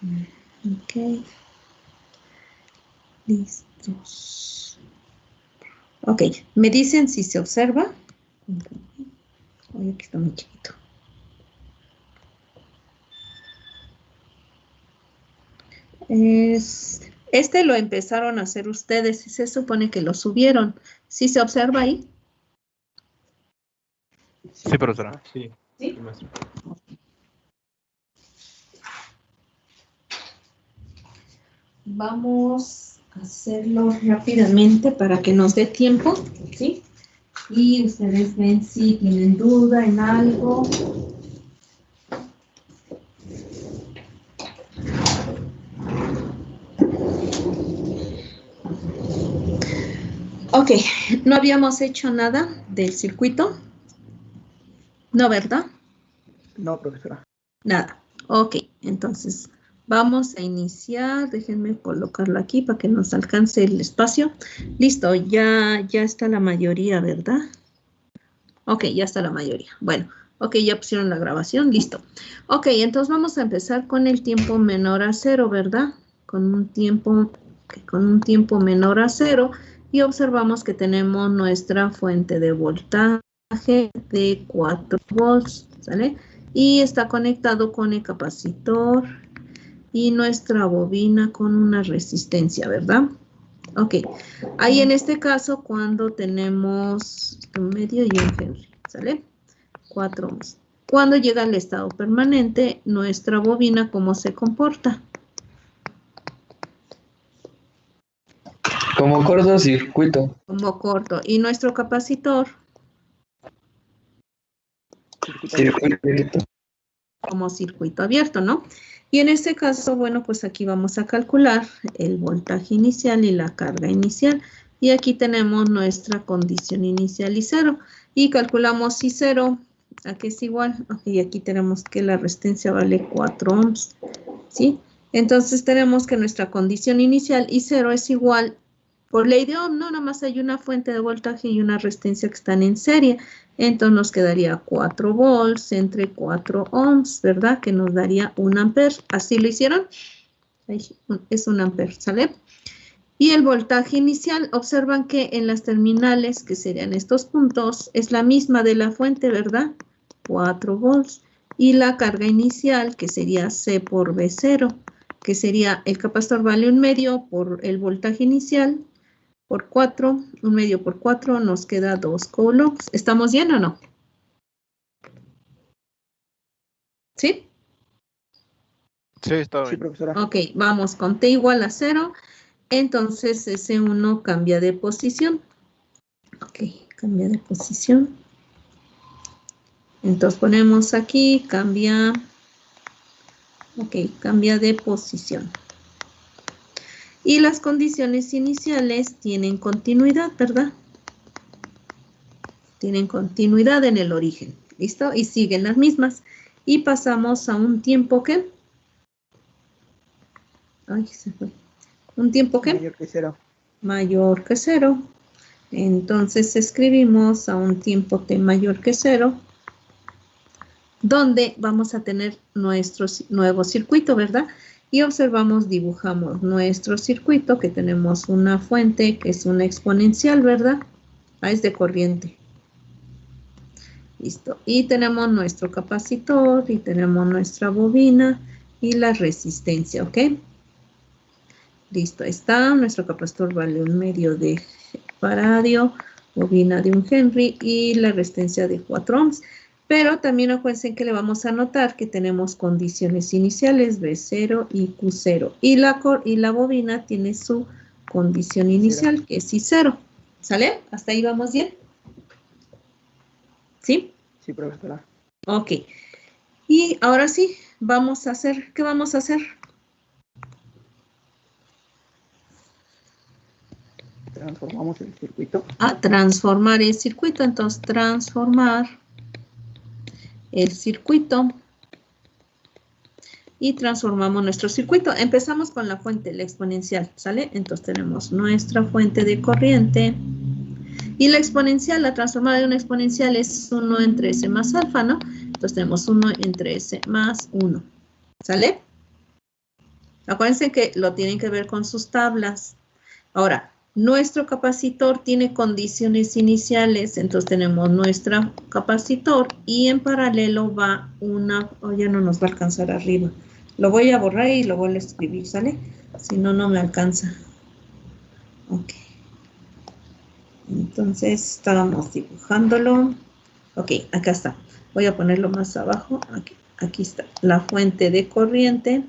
Ok. Listos. Ok, me dicen si se observa. Oye, aquí está muy chiquito. Este lo empezaron a hacer ustedes y se supone que lo subieron. ¿Sí se observa ahí? Sí, profesora. Sí. ¿Sí? Vamos a hacerlo rápidamente para que nos dé tiempo, ¿sí? Y ustedes ven si tienen duda en algo. Ok, no habíamos hecho nada del circuito. No, ¿verdad? No, profesora. Nada. Ok, entonces vamos a iniciar. Déjenme colocarlo aquí para que nos alcance el espacio. Listo, ya está la mayoría, ¿verdad? Ok, ya está la mayoría. Bueno, ok, ya pusieron la grabación, listo. Ok, entonces vamos a empezar con el tiempo menor a 0, ¿verdad? Con un tiempo menor a 0 y observamos que tenemos nuestra fuente de voltaje de 4 volts, ¿sale? Y está conectado con el capacitor y nuestra bobina con una resistencia, ¿verdad? Ok, ahí en este caso cuando tenemos un medio y un Henry, ¿sale? 4 ohms. Cuando llega al estado permanente, nuestra bobina, ¿cómo se comporta? Como cortocircuito. Como corto. ¿Y nuestro capacitor? Circuito. Como circuito abierto, ¿no? Y en este caso, bueno, pues aquí vamos a calcular el voltaje inicial y la carga inicial. Y aquí tenemos nuestra condición inicial y 0. Y calculamos si 0, ¿a qué es igual? Y aquí tenemos que la resistencia vale 4 ohms, ¿sí? Entonces tenemos que nuestra condición inicial y 0 es igual, por ley de Ohm, no, nada más hay una fuente de voltaje y una resistencia que están en serie. Entonces nos quedaría 4 volts entre 4 ohms, ¿verdad? Que nos daría 1 ampere. ¿Así lo hicieron? Es 1 ampere, ¿sale? Y el voltaje inicial, observan que en las terminales, que serían estos puntos, es la misma de la fuente, ¿verdad? 4 volts. Y la carga inicial, que sería C por V0, que sería el capacitor vale 1 medio por el voltaje inicial, por 4, 1 medio por 4, nos queda 2 coulombs. ¿Estamos bien o no? ¿Sí? Sí, está bien. Sí, profesora. Ok, vamos con T igual a 0. Entonces ese 1 cambia de posición. Ok, cambia de posición. Entonces ponemos aquí, cambia. Ok, cambia de posición. Y las condiciones iniciales tienen continuidad, ¿verdad? Tienen continuidad en el origen. ¿Listo? Y siguen las mismas. Y pasamos a un tiempo que... Ay, se fue. ¿Un tiempo qué? Mayor que 0. Mayor que 0. Entonces escribimos a un tiempo t mayor que 0, donde vamos a tener nuestro nuevo circuito, ¿verdad? Y observamos, dibujamos nuestro circuito, que tenemos una fuente que es una exponencial, ¿verdad? Es de corriente. Listo. Y tenemos nuestro capacitor, y tenemos nuestra bobina, y la resistencia, ¿ok? Listo, está. Nuestro capacitor vale 1 medio de faradio, bobina de 1 Henry y la resistencia de 4 ohms. Pero también acuérdense que le vamos a anotar que tenemos condiciones iniciales V0 y Q0. Y la bobina tiene su condición inicial, que es I0. ¿Sale? ¿Hasta ahí vamos bien? ¿Sí? Sí, profesora. Ok. Y ahora sí, vamos a hacer, ¿qué vamos a hacer? Transformamos el circuito. A transformar el circuito. Entonces, transformar el circuito y transformamos nuestro circuito. Empezamos con la fuente, la exponencial, ¿sale? Entonces tenemos nuestra fuente de corriente y la exponencial, la transformada de una exponencial es 1 entre S más alfa, ¿no? Entonces tenemos 1 entre S más 1, ¿sale? Acuérdense que lo tienen que ver con sus tablas. Ahora, nuestro capacitor tiene condiciones iniciales, entonces tenemos nuestro capacitor y en paralelo va una, ya no nos va a alcanzar arriba. Lo voy a borrar y lo voy a escribir, ¿sale? Si no, no me alcanza. Ok. Entonces, estábamos dibujándolo. Ok, acá está. Voy a ponerlo más abajo. Aquí está la fuente de corriente,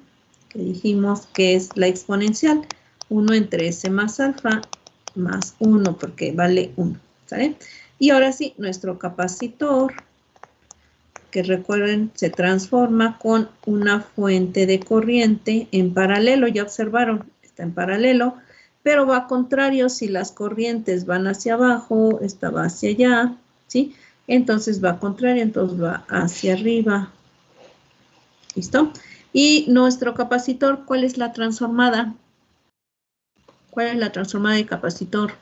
que dijimos que es la exponencial. 1 entre S más alfa más 1, porque vale 1, ¿sale? Y ahora sí, nuestro capacitor, que recuerden, se transforma con una fuente de corriente en paralelo. Ya observaron, está en paralelo, pero va contrario. Si las corrientes van hacia abajo, esta va hacia allá, ¿sí? Entonces va contrario, entonces va hacia arriba. ¿Listo? Y nuestro capacitor, ¿cuál es la transformada? ¿Cuál es la transformada de capacitor?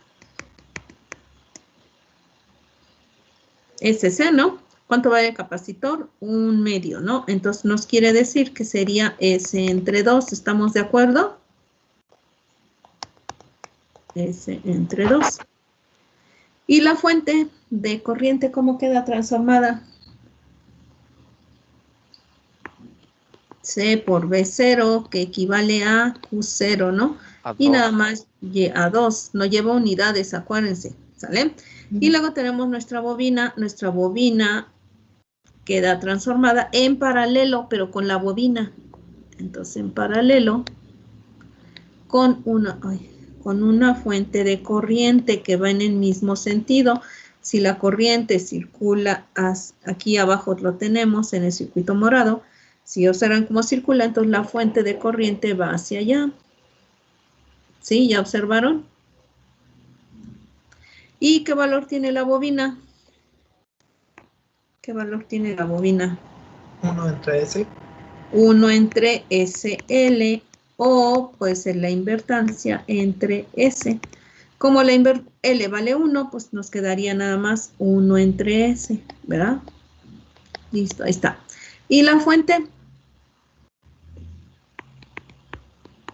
SC, ¿no? ¿Cuánto vale el capacitor? 1/2, ¿no? Entonces nos quiere decir que sería S entre 2. ¿Estamos de acuerdo? S entre 2. ¿Y la fuente de corriente cómo queda transformada? C por B0, que equivale a Q0, ¿no? Y nada más Y a 2. No lleva unidades, acuérdense, ¿sale? Y luego tenemos nuestra bobina. Nuestra bobina queda transformada en paralelo, pero con la bobina. Entonces, en paralelo, con una fuente de corriente que va en el mismo sentido. Si la corriente circula, aquí abajo lo tenemos en el circuito morado. Si observan cómo circula, entonces la fuente de corriente va hacia allá. ¿Sí? ¿Ya observaron? ¿Y qué valor tiene la bobina? ¿Qué valor tiene la bobina? 1 entre S. 1 entre SL, o puede ser la invertancia entre S. Como la L vale 1, pues nos quedaría nada más 1 entre S, ¿verdad? Listo, ahí está. ¿Y la fuente?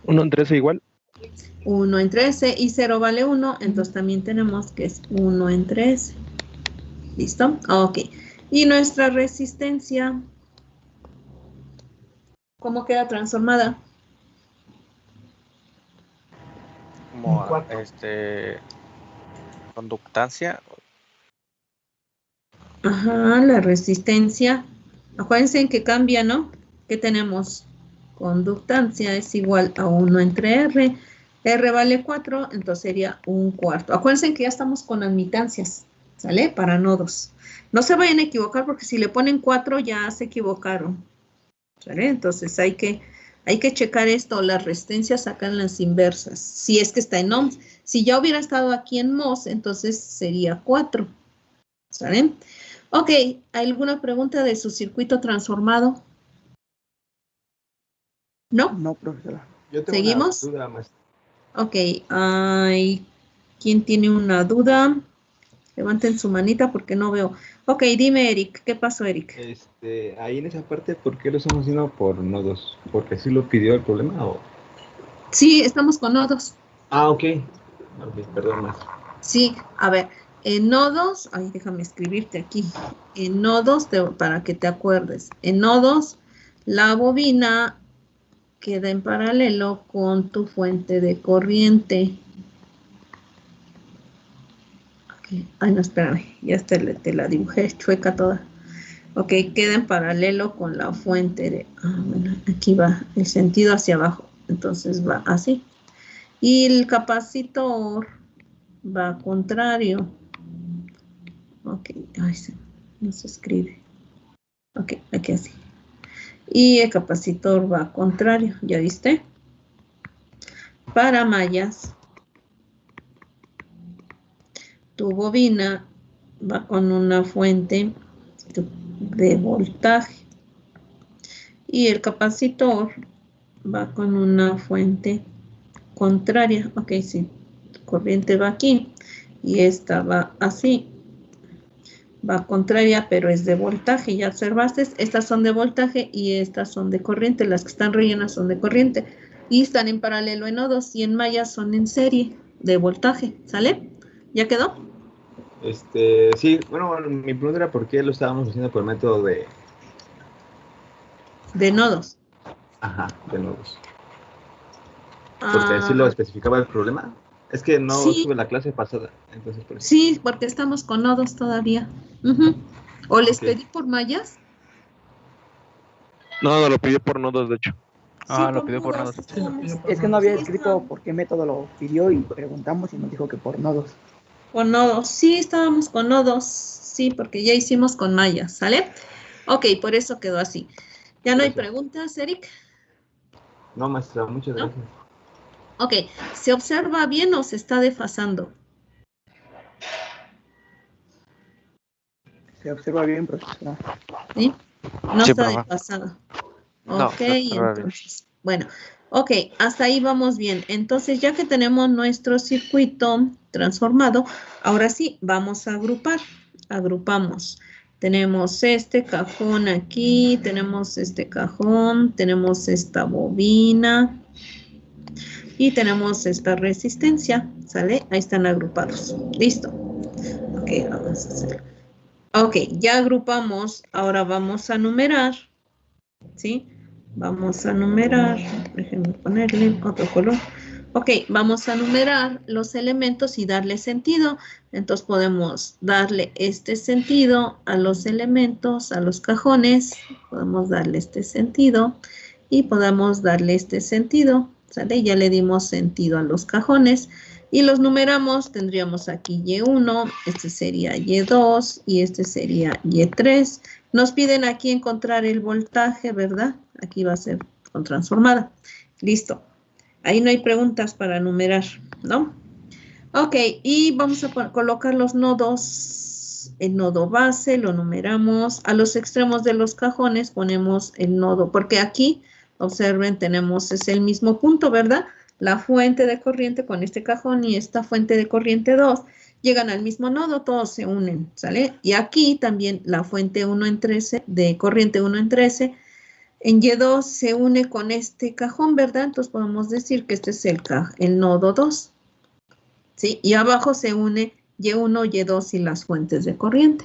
1 entre S igual. 1 entre S y 0 vale 1, entonces también tenemos que es 1 entre S. ¿Listo? Ok. ¿Y nuestra resistencia? ¿Cómo queda transformada? Como conductancia. Ajá, la resistencia. Acuérdense en que cambia, ¿no? ¿Qué tenemos? Conductancia es igual a 1 entre R. R vale 4, entonces sería 1/4. Acuérdense que ya estamos con admitancias, ¿sale? Para nodos. No se vayan a equivocar porque si le ponen 4 ya se equivocaron, ¿sale? Entonces hay que checar esto. Las resistencias sacan las inversas. Si es que está en ohms. Si ya hubiera estado aquí en mos, entonces sería 4, ¿sale? Ok, ¿alguna pregunta de su circuito transformado? ¿No? No, profesora. Yo tengo ¿Seguimos? una duda, maestra. Ok, ¿quién tiene una duda? Levanten su manita porque no veo. Ok, dime, Eric. ¿Qué pasó, Eric? Ahí en esa parte, ¿por qué lo estamos haciendo por nodos? ¿Porque así lo pidió el problema o...? Sí, estamos con nodos. Ah, ok. Ok, perdón, maestra. Sí, a ver, en nodos, déjame escribirte aquí. En nodos, para que te acuerdes. En nodos, la bobina queda en paralelo con tu fuente de corriente. Okay. Ay, no, espérame, ya te la dibujé chueca toda. Ok, queda en paralelo con la fuente de... bueno, aquí va el sentido hacia abajo, entonces va así. Y el capacitor va contrario. Ok, no se escribe. Ok, aquí así. Y el capacitor va contrario, ¿ya viste? Para mallas, tu bobina va con una fuente de voltaje y el capacitor va con una fuente contraria. Ok, sí, corriente va aquí y esta va así. Va contraria, pero es de voltaje. Ya observaste, estas son de voltaje y estas son de corriente. Las que están rellenas son de corriente. Y están en paralelo en nodos y en mallas son en serie de voltaje, ¿sale? ¿Ya quedó? Sí, bueno, mi pregunta era por qué lo estábamos haciendo por el método de... De nodos. Ajá, de nodos. Porque así lo especificaba el problema. Es que no Sí. tuve la clase pasada, entonces por eso. Sí, porque estamos con nodos todavía. ¿O les Ok. pedí por mallas? No, lo pidió por nodos, de hecho. Sí, Lo pidió por nodos. Es que no había Sí, escrito por qué método lo pidió y preguntamos y nos dijo que por nodos. Con nodos. Sí, estábamos con nodos. Sí, porque ya hicimos con mallas, ¿sale? Ok, por eso quedó así. ¿Ya no hay Gracias. preguntas, Eric? No, maestra, muchas ¿No? gracias. Ok, ¿se observa bien o se está desfasando? Se observa bien, profesora. ¿Sí? No Sí, está profe. desfasado. No, Ok, se observa bien. entonces, bueno, ok, hasta ahí vamos bien. Entonces, ya que tenemos nuestro circuito transformado, ahora sí, vamos a agrupar. Agrupamos. Tenemos este cajón aquí, tenemos este cajón, tenemos esta bobina y tenemos esta resistencia, ¿sale? Ahí están agrupados. Listo. Ok, vamos a hacerlo. Ok, ya agrupamos, ahora vamos a numerar, ¿sí? Vamos a numerar, déjenme ponerle otro color. Ok, vamos a numerar los elementos y darle sentido. Entonces podemos darle este sentido a los elementos, a los cajones. Podemos darle este sentido y podemos darle este sentido. ¿Sale? Ya le dimos sentido a los cajones. Y los numeramos, tendríamos aquí Y1, este sería Y2 y este sería Y3. Nos piden aquí encontrar el voltaje, ¿verdad? Aquí va a ser con transformada. Listo. Ahí no hay preguntas para numerar, ¿no? Ok, y vamos a colocar los nodos. El nodo base lo numeramos. A los extremos de los cajones ponemos el nodo, porque aquí, observen, tenemos, es el mismo punto, ¿verdad? La fuente de corriente con este cajón y esta fuente de corriente 2 llegan al mismo nodo, todos se unen, ¿sale? Y aquí también la fuente 1 en 13, de corriente 1 en 13, en Y2 se une con este cajón, ¿verdad? Entonces podemos decir que este es el nodo 2, ¿sí? Y abajo se une Y1, Y2 y las fuentes de corriente.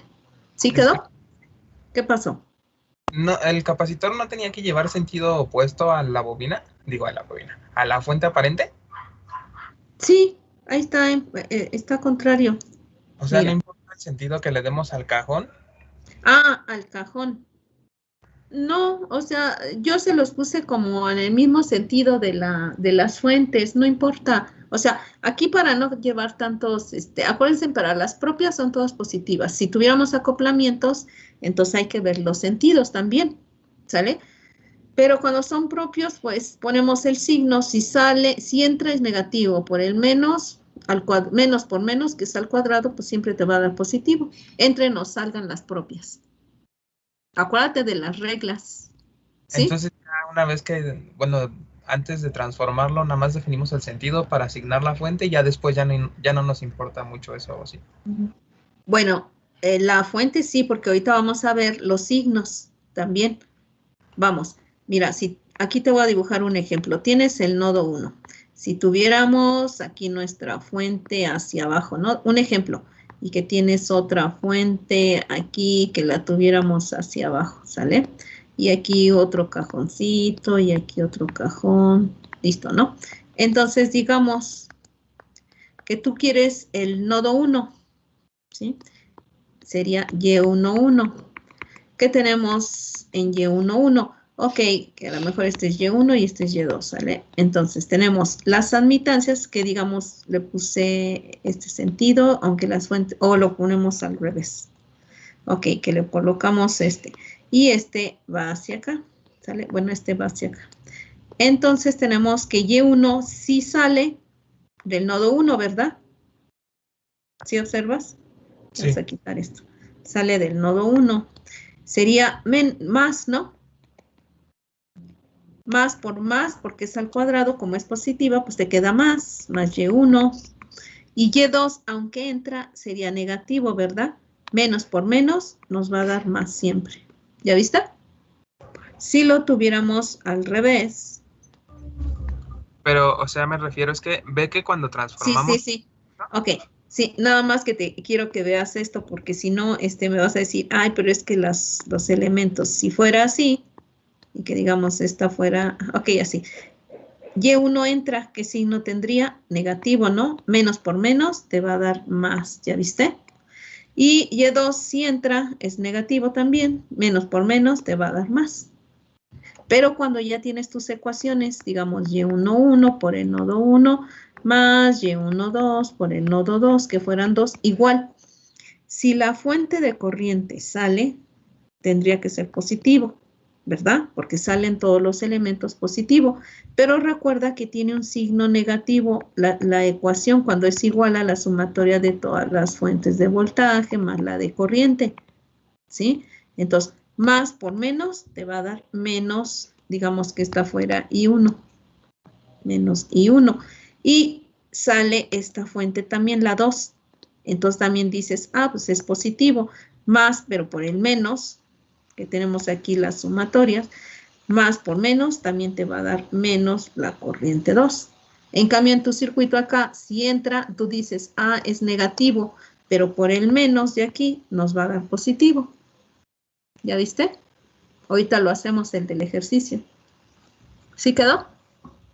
¿Sí quedó? ¿Qué pasó? No, el capacitor no tenía que llevar sentido opuesto a la bobina, digo a la bobina, a la fuente aparente. Sí, ahí está, está contrario. O sea, Mira. no importa el sentido que le demos al cajón. Ah, al cajón. No, o sea, yo se los puse como en el mismo sentido de las fuentes, no importa. O sea, aquí para no llevar tantos, acuérdense, para las propias son todas positivas. Si tuviéramos acoplamientos, entonces hay que ver los sentidos también, ¿sale? Pero cuando son propios, pues ponemos el signo, si sale, si entra es negativo, por el menos, menos por menos, que es al cuadrado, pues siempre te va a dar positivo. Entren o salgan las propias. Acuérdate de las reglas. ¿Sí? Entonces, ya una vez que, bueno, antes de transformarlo, nada más definimos el sentido para asignar la fuente y ya después ya no nos importa mucho eso, ¿o sí? Bueno, la fuente sí, porque ahorita vamos a ver los signos también. Vamos, mira, si aquí te voy a dibujar un ejemplo. Tienes el nodo 1. Si tuviéramos aquí nuestra fuente hacia abajo, ¿no? Un ejemplo. Y que tienes otra fuente aquí que la tuviéramos hacia abajo, ¿sale? Y aquí otro cajoncito y aquí otro cajón. Listo, ¿no? Entonces, digamos que tú quieres el nodo 1, ¿sí? Sería Y11. ¿Qué tenemos en Y11? Ok, que a lo mejor este es Y1 y este es Y2, ¿sale? Entonces tenemos las admitancias que digamos le puse este sentido, aunque las fuentes, o lo ponemos al revés. Ok, que le colocamos este. Y este va hacia acá, ¿sale? Bueno, este va hacia acá. Entonces tenemos que Y1 sí sale del nodo 1, ¿verdad? ¿Sí observas? Sí. Vamos a quitar esto. Sale del nodo 1. Sería más, ¿no? Más por más, porque es al cuadrado, como es positiva, pues te queda más Y1. Y Y2, aunque entra, sería negativo, ¿verdad? Menos por menos nos va a dar más siempre. ¿Ya viste? Si lo tuviéramos al revés, Pero, o sea, me refiero, es que ve que cuando Sí, transformamos... sí. Ok, sí, nada más que te quiero que veas esto porque si no, me vas a decir, ay, pero es que los elementos, si fuera así, y que digamos esta fuera, ok, así. Y1 entra, ¿qué signo tendría? Negativo, ¿no? Menos por menos te va a dar más, ¿ya viste? Y Y2 si entra, es negativo también, menos por menos te va a dar más. Pero cuando ya tienes tus ecuaciones, digamos Y11 por el nodo 1 más Y12 por el nodo 2, que fueran 2, igual. Si la fuente de corriente sale, tendría que ser positivo, ¿verdad? Porque salen todos los elementos positivos. Pero recuerda que tiene un signo negativo la ecuación cuando es igual a la sumatoria de todas las fuentes de voltaje más la de corriente, ¿sí? Entonces, más por menos te va a dar menos, digamos que esta fuera I1, menos I1. Y sale esta fuente también, la 2. Entonces también dices, ah, pues es positivo, más, pero por el menos, que tenemos aquí las sumatorias, más por menos también te va a dar menos la corriente 2. En cambio, en tu circuito acá, si entra, tú dices, ah, es negativo, pero por el menos de aquí nos va a dar positivo. ¿Ya viste? Ahorita lo hacemos el del ejercicio. ¿Sí quedó?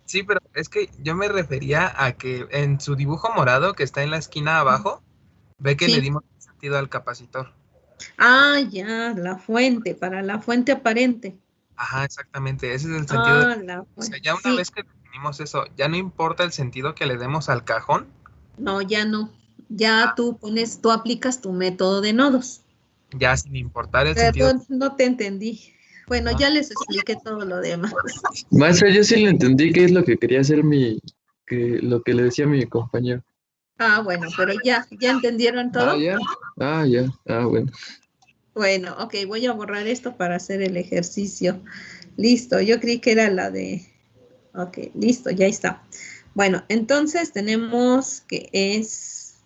Sí, pero es que yo me refería a que en su dibujo morado que está en la esquina abajo, ve que le Sí. dimos sentido al capacitor. Ah, ya, la fuente, para la fuente aparente. Ajá, exactamente, ese es el sentido. Ah, la O sea, fuente. ya una Sí, vez que definimos eso, ya no importa el sentido que le demos al cajón. no, ya no. Ya tú aplicas tu método de nodos. Ya sin importar el sentido. Perdón, no te entendí. Bueno, ya les expliqué todo lo demás. Maestra, yo sí le entendí qué es lo que quería hacer lo que le decía mi compañero. Ah, bueno, pero ya entendieron todo. Ya. Ya. Bueno. Bueno, ok, voy a borrar esto para hacer el ejercicio. Listo, yo creí que era la de... Ok, listo, ya está. Bueno, entonces tenemos que es...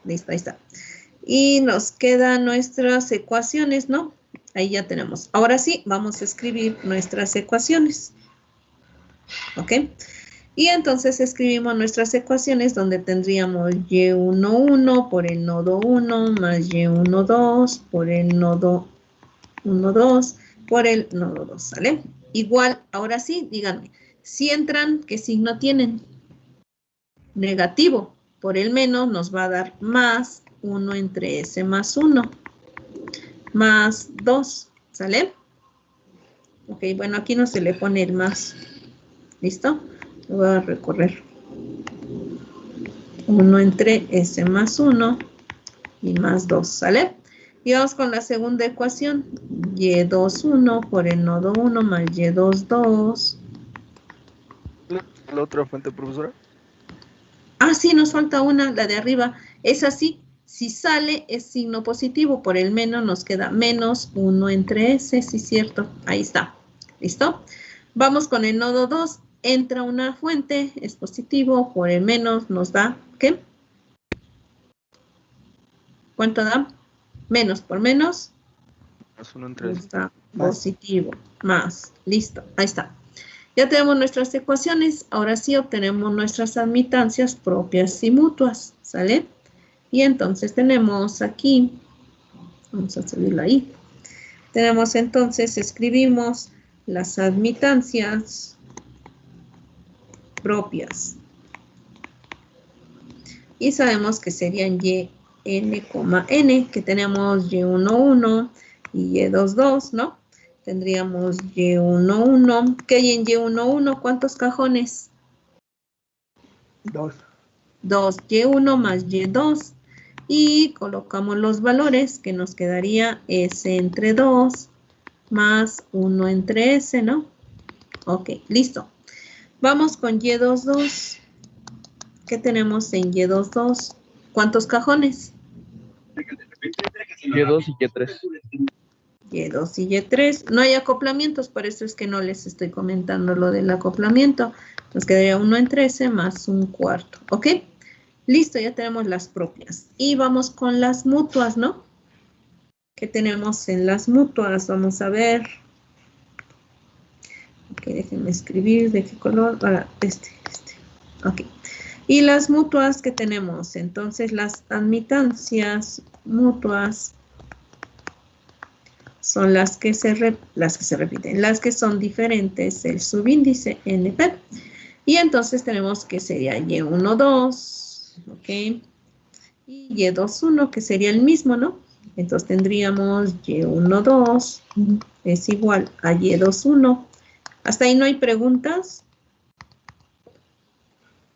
Listo, ahí está. Y nos quedan nuestras ecuaciones, ¿no? Ahí ya tenemos. Ahora sí, vamos a escribir nuestras ecuaciones. ¿Ok? Y entonces escribimos nuestras ecuaciones donde tendríamos Y11 por el nodo 1 más Y12 por el nodo 1,2 por el nodo 2, ¿sale? Igual, ahora sí, díganme, si entran, ¿qué signo tienen? Negativo. Por el menos nos va a dar más 1 entre S más 1 más 2, ¿sale? Ok, bueno, aquí no se le pone el más. ¿Listo? Lo voy a recorrer. 1 entre S más 1 y más 2, ¿sale? Y vamos con la segunda ecuación. Y21 por el nodo 1 más Y22. ¿La otra fuente, profesora? Ah, sí, nos falta una, la de arriba. Es así. Si sale, es signo positivo. Por el menos nos queda menos 1 entre S, sí, cierto. Ahí está. ¿Listo? Vamos con el nodo 2. Entra una fuente, es positivo. Por el menos nos da, ¿qué? ¿Cuánto da? Menos por menos. Más 1 entre S. Está positivo. Más. Listo. Ahí está. Ya tenemos nuestras ecuaciones. Ahora sí obtenemos nuestras admitancias propias y mutuas. ¿Sale? Y entonces tenemos aquí. Vamos a subirlo ahí. Tenemos entonces, escribimos las admitancias propias. Y sabemos que serían Y, N, N, que tenemos Y11 y Y22, ¿no? Tendríamos Y11. ¿Qué hay en Y11? ¿Cuántos cajones? 2. 2. Y1 más Y2. Y colocamos los valores que nos quedaría S entre 2 más 1 entre S, ¿no? Ok, listo. Vamos con Y22. ¿Qué tenemos en Y22? ¿Cuántos cajones? Y2 y Y3. Y2 y Y3. No hay acoplamientos, por eso es que no les estoy comentando lo del acoplamiento. Nos quedaría 1 entre S más 1/4. ¿Ok? Listo, ya tenemos las propias. Y vamos con las mutuas, ¿no? ¿Qué tenemos en las mutuas? Vamos a ver. Ok, déjenme escribir de qué color. Para este. Ok. Y las mutuas que tenemos. Entonces, las admitancias mutuas son las que se repiten, las que son diferentes, el subíndice NP. Y entonces tenemos que sería Y1, 2, ¿ok? Y Y2, 1, que sería el mismo, ¿no? Entonces tendríamos Y1, 2 es igual a Y2, 1. ¿Hasta ahí no hay preguntas?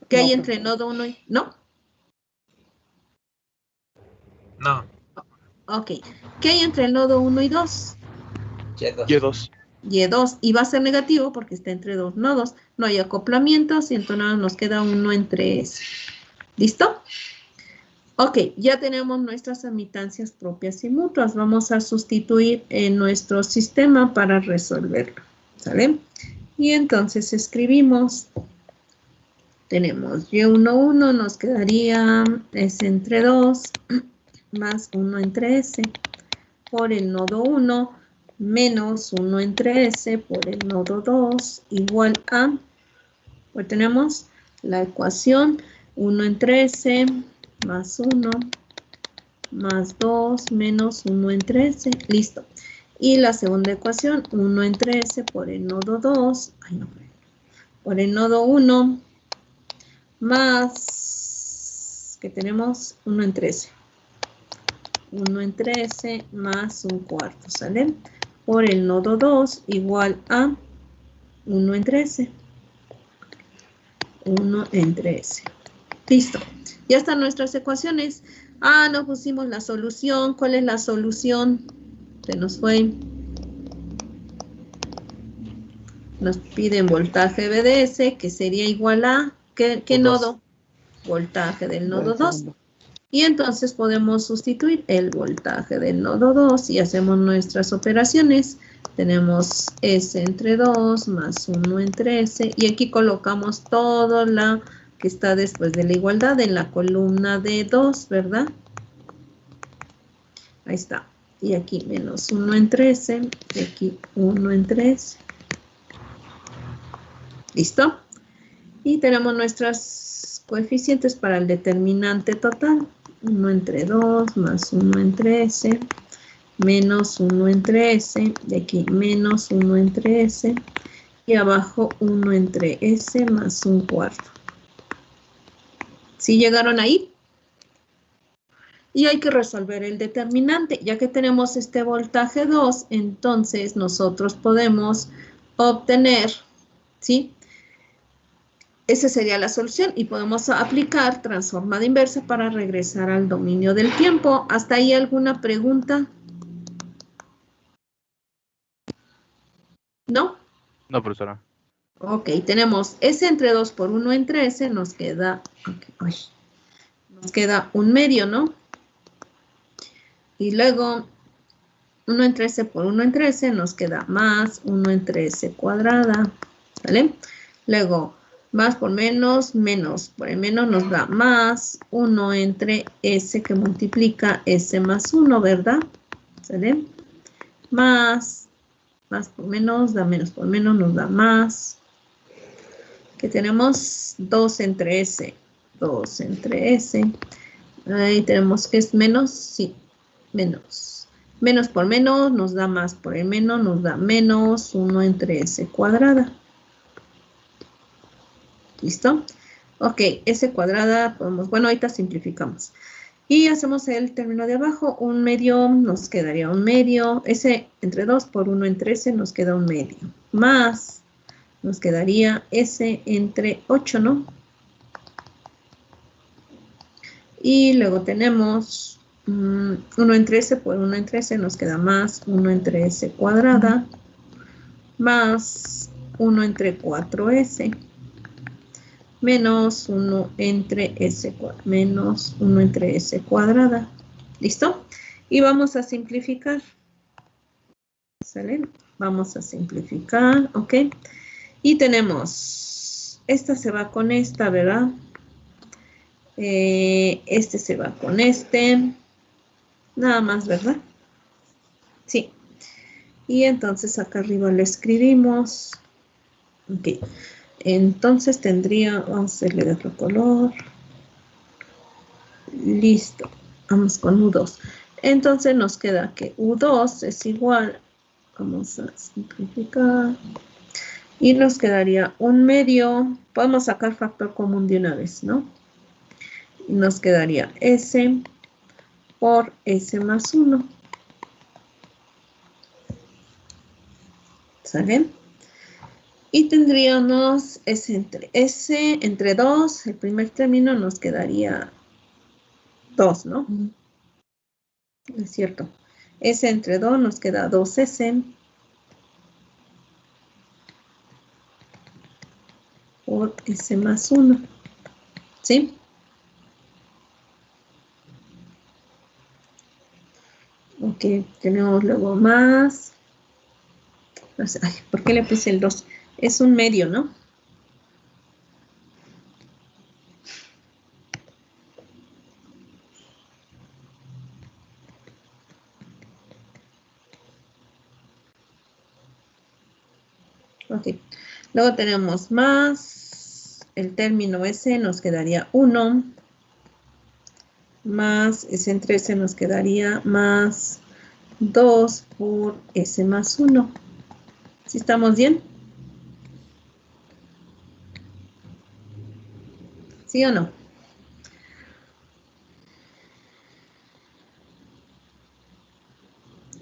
¿Qué hay entre nodo 1 y...? ¿No? No. Ok. ¿Qué hay entre el nodo 1 y 2? Y2. Y2, y va a ser negativo porque está entre dos nodos. No hay acoplamientos y entonces nos queda uno entre ese. ¿Listo? Ok, ya tenemos nuestras admitancias propias y mutuas. Vamos a sustituir en nuestro sistema para resolverlo. ¿Sale? Y entonces escribimos. Tenemos Y1, 1, nos quedaría S entre 2 más 1 entre S por el nodo 1 menos 1 entre S por el nodo 2 igual a, pues tenemos la ecuación 1 entre S más 1 más 2 menos 1 entre S, listo. Y la segunda ecuación, 1 entre S por el nodo 2, por el nodo 1 más, que tenemos 1 entre S. 1 entre S más un cuarto, ¿sale? Por el nodo 2 igual a 1 entre S. 1 entre S. Listo. Ya están nuestras ecuaciones. Ah, no pusimos la solución. ¿Cuál es la solución? Se nos fue. Nos piden voltaje BDS, que sería igual a... ¿Qué nodo? Voltaje del nodo 2. Y entonces podemos sustituir el voltaje del nodo 2 y hacemos nuestras operaciones. Tenemos S entre 2 más 1 entre S. Y aquí colocamos todo la que está después de la igualdad en la columna de 2, ¿verdad? Ahí está. Y aquí menos 1 entre S. Y aquí 1 entre S. ¿Listo? Y tenemos nuestros coeficientes para el determinante total. 1 entre 2 más 1 entre S, menos 1 entre S, de aquí menos 1 entre S, y abajo 1 entre S más un cuarto. ¿Sí llegaron ahí? Y hay que resolver el determinante. Ya que tenemos este voltaje 2, entonces nosotros podemos obtener, ¿sí? Esa sería la solución y podemos aplicar transformada inversa para regresar al dominio del tiempo. ¿Hasta ahí alguna pregunta? ¿No? No, profesora. Ok, tenemos S entre 2 por 1 entre S, nos queda, nos queda un medio, ¿no? Y luego 1 entre S por 1 entre S nos queda más 1 entre S cuadrada, ¿vale? Luego, más por menos por el menos nos da más 1 entre S que multiplica S más 1, ¿verdad? ¿Sale? Más por menos da menos por menos nos da más. Que tenemos 2 entre S. 2 entre S. Ahí tenemos que es menos, sí, menos. Menos por menos nos da más por el menos, nos da menos 1 entre S cuadrada. ¿Listo? Ok, S cuadrada, podemos, bueno, ahorita simplificamos. Y hacemos el término de abajo, un medio, nos quedaría un medio. S entre 2 por 1 entre S nos queda un medio. Más, nos quedaría S entre 8, ¿no? Y luego tenemos 1 entre S por 1 entre S nos queda más 1 entre S cuadrada. Más 1 entre 4S. Menos 1 entre S, menos 1 entre S cuadrada. ¿Listo? Y vamos a simplificar. ¿Sale? Vamos a simplificar, ¿ok? Y tenemos, esta se va con esta, ¿verdad? Este se va con este. Nada más, ¿verdad? Sí. Y entonces acá arriba le escribimos Ok. Entonces tendría, vamos a hacerle de otro color. Listo. Vamos con U2. Entonces nos queda que U2 es igual, vamos a simplificar, y nos quedaría un medio, podemos sacar factor común de una vez, ¿no? Y nos quedaría S por S más 1. ¿Sale? Y tendríamos S entre 2, el primer término nos quedaría 2, ¿no? Es cierto. S entre 2 nos queda 2S por S más 1. ¿Sí? Ok, tenemos luego más. Ay, ¿por qué le puse el 2? Es un medio, ¿no? Ok. Luego tenemos más. El término S nos quedaría 1. Más S entre S nos quedaría más 2 por S más 1. ¿Sí estamos bien? ¿Sí o no?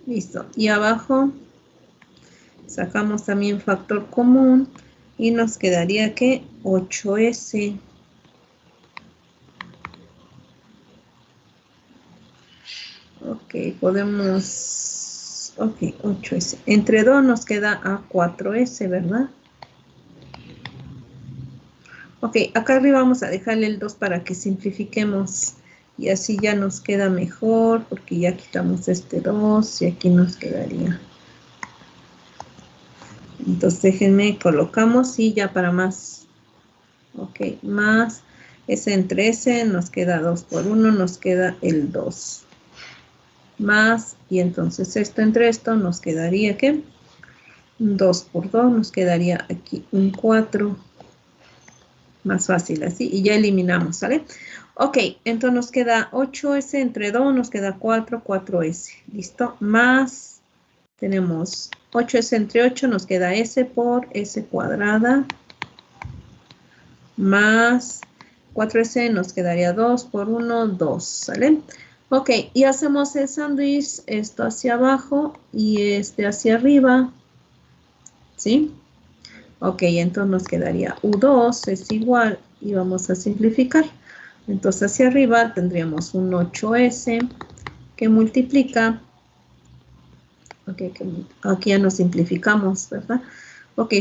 Listo. Y abajo sacamos también factor común y nos quedaría que 8S. Ok, podemos... Ok, 8S. Entre 2 nos queda a 4S, ¿verdad? Ok, acá arriba vamos a dejarle el 2 para que simplifiquemos. Y así ya nos queda mejor, porque ya quitamos este 2 y aquí nos quedaría. Entonces déjenme, colocamos y ya para más. Ok, más S entre S nos queda 2 por 1, nos queda el 2. Más, y entonces esto entre esto nos quedaría, ¿qué? 2 por 2 nos quedaría aquí un 4. Más fácil así, y ya eliminamos, ¿sale? Ok, entonces nos queda 8S entre 2, nos queda 4, 4S. ¿Listo? Más, tenemos 8S entre 8, nos queda S por S cuadrada. Más 4S nos quedaría 2 por 1, 2, ¿sale? Ok, y hacemos el sándwich, esto hacia abajo y este hacia arriba, ¿sí? Ok, entonces nos quedaría U2 es igual, y vamos a simplificar. Entonces hacia arriba tendríamos un 8S que multiplica, ok, aquí ya nos simplificamos, ¿verdad? Ok,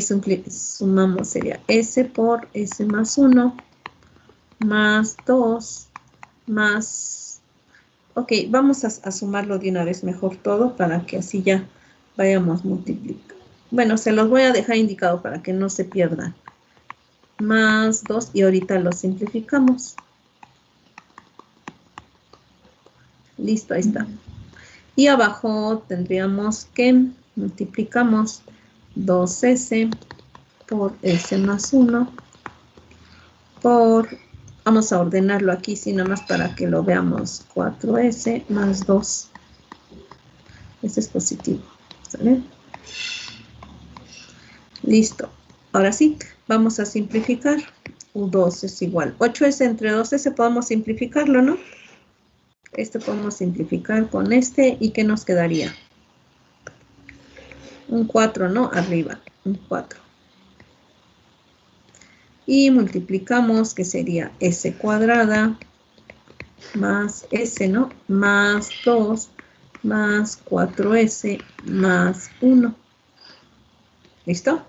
sumamos, sería S por S más 1, más 2, más... Ok, vamos a sumarlo de una vez mejor todo para que así ya vayamos multiplicando. Bueno, se los voy a dejar indicado para que no se pierdan. Más 2 y ahorita lo simplificamos. Listo, ahí está. Y abajo tendríamos que multiplicamos 2S por S más 1 por, vamos a ordenarlo aquí, sí, nada más para que lo veamos, 4S más 2. Este es positivo, ¿sale? Listo. Ahora sí, vamos a simplificar. U2 es igual. 8S entre 2S podemos simplificarlo, ¿no? Este podemos simplificar con este. ¿Y qué nos quedaría? Un 4, ¿no? Arriba. Un 4. Y multiplicamos, que sería S cuadrada más S, ¿no? Más 2 más 4S más 1. ¿Listo?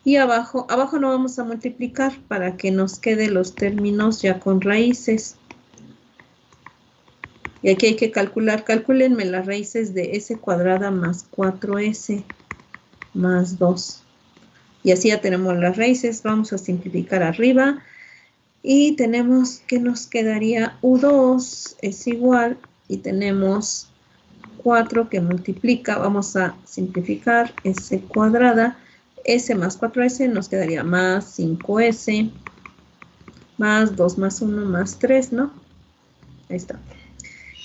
Y abajo no vamos a multiplicar para que nos queden los términos ya con raíces. Y aquí hay que calcular, calcúlenme las raíces de S cuadrada más 4S más 2. Y así ya tenemos las raíces, vamos a simplificar arriba. Y tenemos que nos quedaría U2 es igual, y tenemos 4 que multiplica, vamos a simplificar S cuadrada. S más 4S nos quedaría más 5S, más 2 más 1 más 3, ¿no? Ahí está.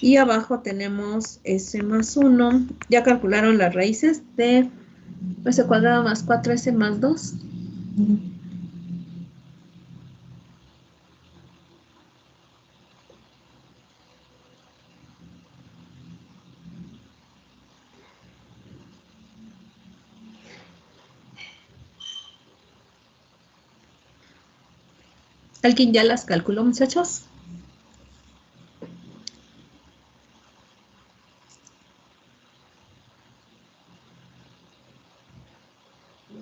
Y abajo tenemos S más 1. Ya calcularon las raíces de S cuadrado más 4S más 2. ¿Alguien ya las calculó, muchachos?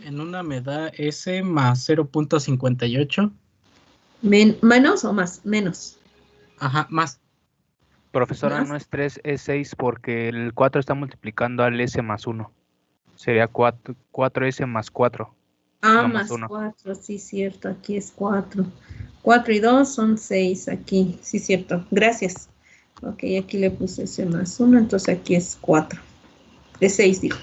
En una me da S más 0.58. ¿Menos o más? Menos. Ajá, más. Profesora, ¿Más? no es 3, es 6 porque el 4 está multiplicando al S más 1. Sería 4S más 4. Ah, No más más 1. 4, sí, cierto, aquí es 4. 4 y 2 son 6 aquí, sí, cierto. Gracias. Ok, aquí le puse S más 1, entonces aquí es 4. Es 6, digo.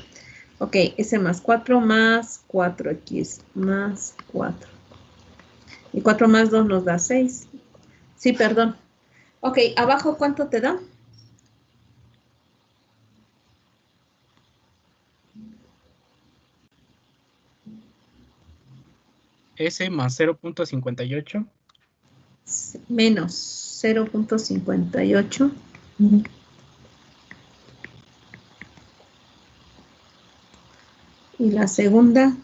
Ok, S más 4 más 4, aquí es más 4. Y 4 más 2 nos da 6. Sí, perdón. Ok, abajo, ¿cuánto te da? S más 0.58. Menos 0.58. Y la segunda,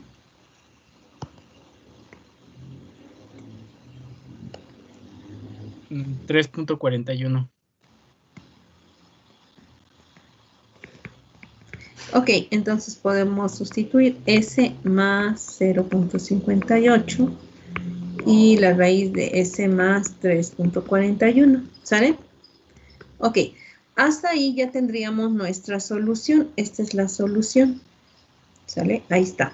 3.41. ok, entonces podemos sustituir S más 0.58 y la raíz de S más 3.41, ¿sale? Ok, hasta ahí ya tendríamos nuestra solución. Esta es la solución, ¿sale? Ahí está,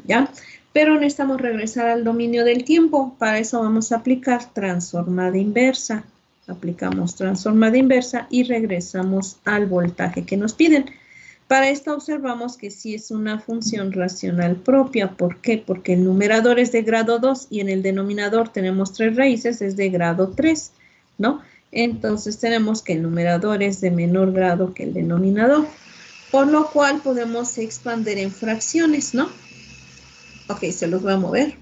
¿ya? Pero necesitamos regresar al dominio del tiempo. Para eso vamos a aplicar transformada inversa. Aplicamos transformada inversa y regresamos al voltaje que nos piden. Para esto observamos que sí es una función racional propia. ¿Por qué? Porque el numerador es de grado 2 y en el denominador tenemos 3 raíces, es de grado 3, ¿no? Entonces tenemos que el numerador es de menor grado que el denominador, por lo cual podemos expandir en fracciones, ¿no? Ok, se los voy a mover.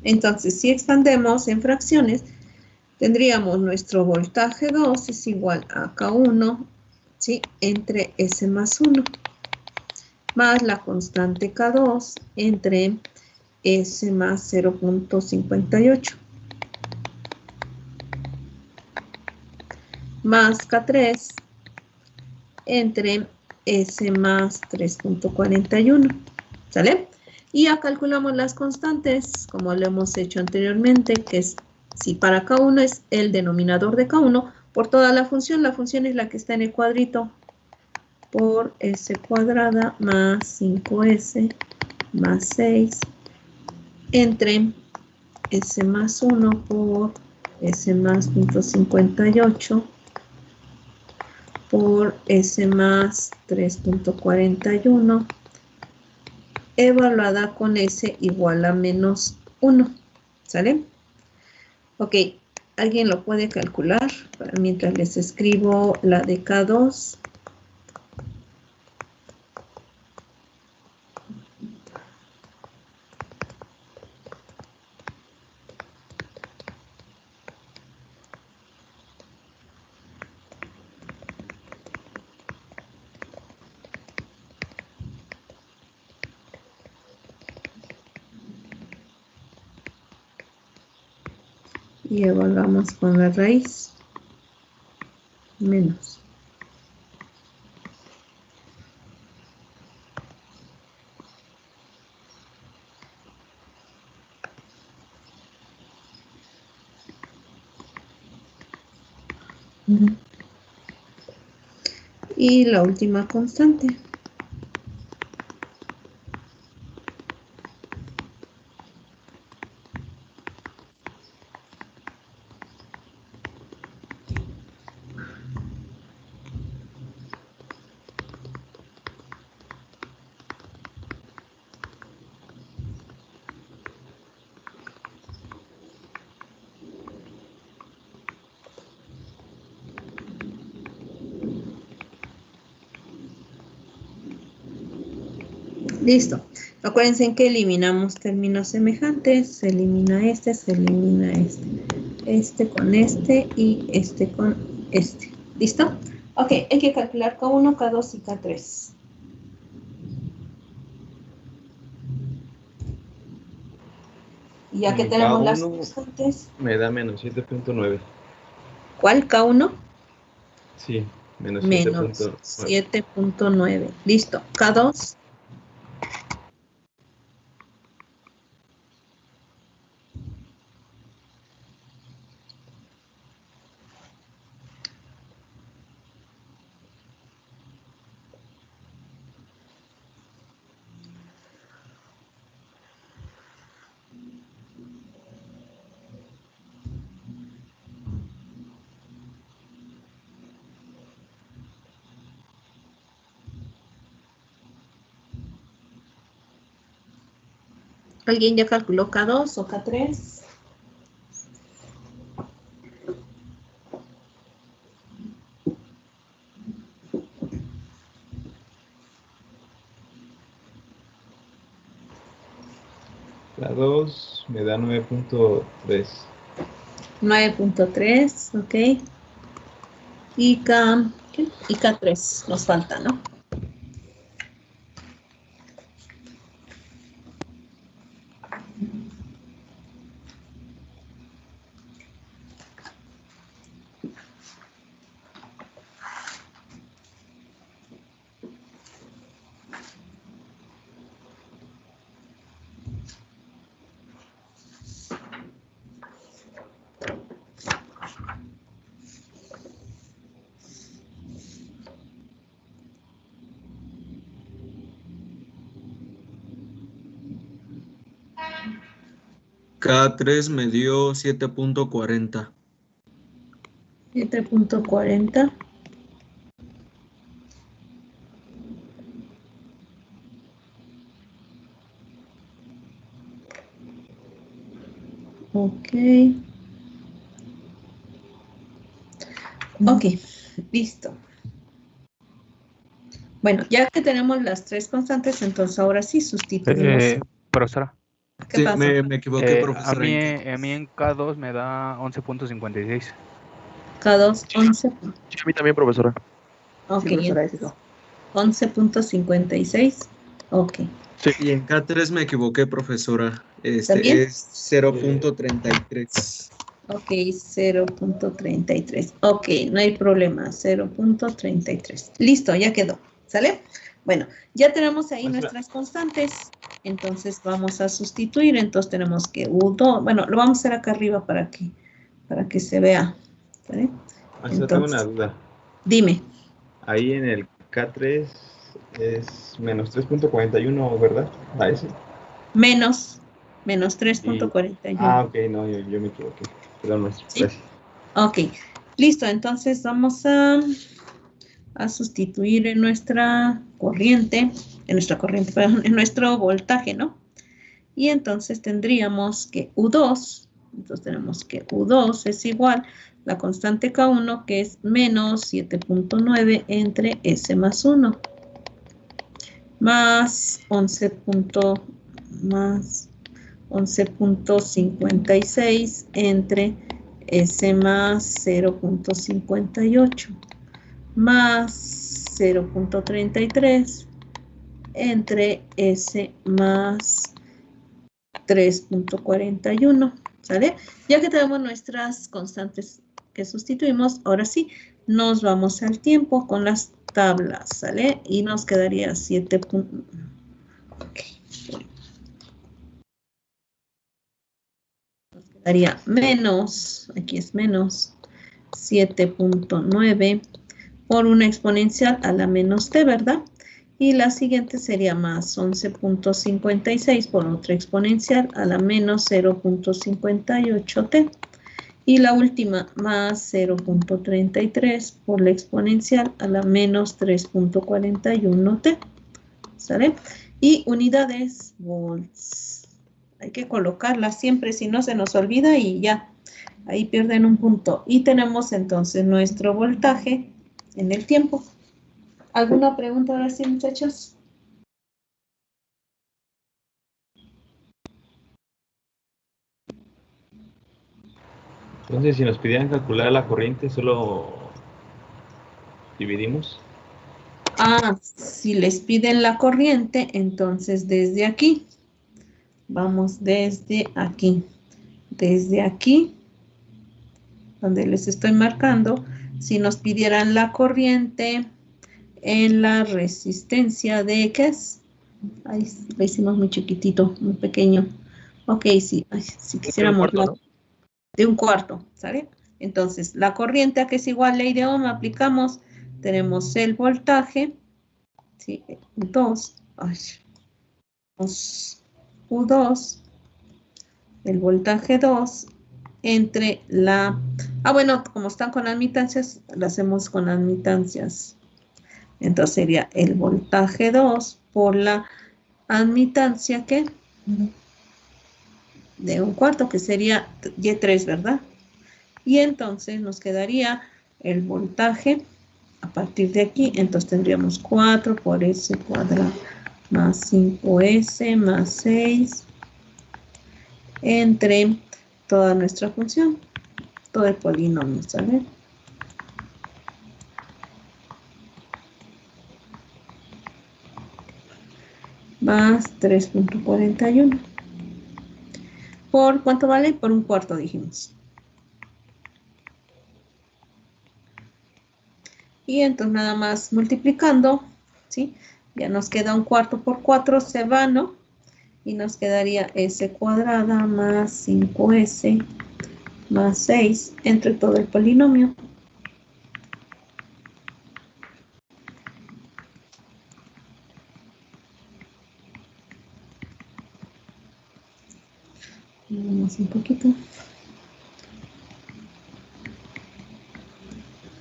Entonces, si expandemos en fracciones, tendríamos nuestro voltaje 2 es igual a K1, ¿sí? Entre S más 1, más la constante K2 entre S más 0.58, más K3 entre S más 3.41, ¿sale? Y ya calculamos las constantes, como lo hemos hecho anteriormente, que es, si para K1 es el denominador de K1, por toda la función es la que está en el cuadrito, por S cuadrada más 5S más 6, entre S más 1 por S más 0.58, por S más 3.41, evaluada con S igual a menos 1, ¿sale? Ok, ¿alguien lo puede calcular? Mientras les escribo la de K2. Y evaluamos con la raíz, menos. Y la última constante. Listo. Acuérdense que eliminamos términos semejantes. Se elimina este, se elimina este. Este con este y este con este. ¿Listo? Ok, hay que calcular K1, K2 y K3. Y ya que tenemos las constantes. Me da menos 7.9. ¿Cuál? ¿K1? Sí, menos Menos 7.9. Listo. K2. ¿Alguien ya calculó K2 o K3? La 2 me da 9.3. 9.3, ok. Y K3 nos falta, ¿no? K3 me dio 7.40. 7.40. Ok. Ok, listo. Bueno, ya que tenemos las tres constantes, entonces ahora sí sustituimos. Profesora. ¿Qué Sí, pasa? me equivoqué, A profesora. mí en K2 me da 11.56. K2, 11. Sí, a mí también, profesora. Ok, Sí, profesora, es eso. 11.56. Ok. Y en K3 me equivoqué, profesora. ¿También? Es 0.33. Ok, 0.33. Ok, no hay problema, 0.33. Listo, ya quedó. ¿Sale? Bueno, ya tenemos ahí nuestras constantes. Entonces vamos a sustituir. Entonces tenemos que U2. Bueno, lo vamos a hacer acá arriba para que se vea. ¿Vale? Maestra, tengo una duda. Dime. Ahí en el K3 es menos 3.41, ¿verdad? A ese. Menos 3.41. Ah, ok, no, yo me equivoqué. Perdón, maestro. ¿Sí? Gracias. Ok, listo. Entonces vamos a sustituir en nuestra corriente, perdón, en nuestro voltaje, ¿no? Y entonces tendríamos que U2, entonces tenemos que U2 es igual la constante K1, que es menos 7.9 entre S más 1, más 11.56 entre S más 0.58, más 0.33 entre S más 3.41, ¿sale? Ya que tenemos nuestras constantes que sustituimos, ahora sí, nos vamos al tiempo con las tablas, ¿sale? Y nos quedaría 7. Okay. Nos quedaría menos, aquí es menos 7.9 por una exponencial a la menos t, ¿verdad? Y la siguiente sería más 11.56 por otra exponencial a la menos 0.58t. Y la última más 0.33 por la exponencial a la menos 3.41t. ¿Sale? Y unidades, volts. Hay que colocarlas siempre, si no se nos olvida y ya. Ahí pierden un punto. Y tenemos entonces nuestro voltaje en el tiempo. ¿Alguna pregunta ahora sí, muchachos? Entonces, si nos pidieran calcular la corriente, solo dividimos. Ah, si les piden la corriente, entonces desde aquí. Vamos desde aquí. Desde aquí, donde les estoy marcando, si nos pidieran la corriente en la resistencia de ¿qué es? Ahí lo hicimos muy chiquitito, muy pequeño. Ok, sí, ay, si quisiéramos de un cuarto, ¿sale? Entonces, la corriente a que es igual ley de Ohm, aplicamos, tenemos el voltaje, ¿sí? 2, U2, el voltaje 2, entre la... Ah, bueno, como están con admitancias, lo hacemos con admitancias. Entonces sería el voltaje 2 por la admitancia, ¿qué? De un cuarto, que sería Y3, ¿verdad? Y entonces nos quedaría el voltaje a partir de aquí. Entonces tendríamos 4 por S cuadrado más 5S más 6 entre toda nuestra función, todo el polinomio, ¿sale? Más 3.41. ¿Por cuánto vale? Por un cuarto, dijimos. Y entonces nada más multiplicando, ¿sí? Ya nos queda un cuarto por 4, se va, ¿no? Y nos quedaría S cuadrada más 5S más 6 entre todo el polinomio. Vamos un poquito.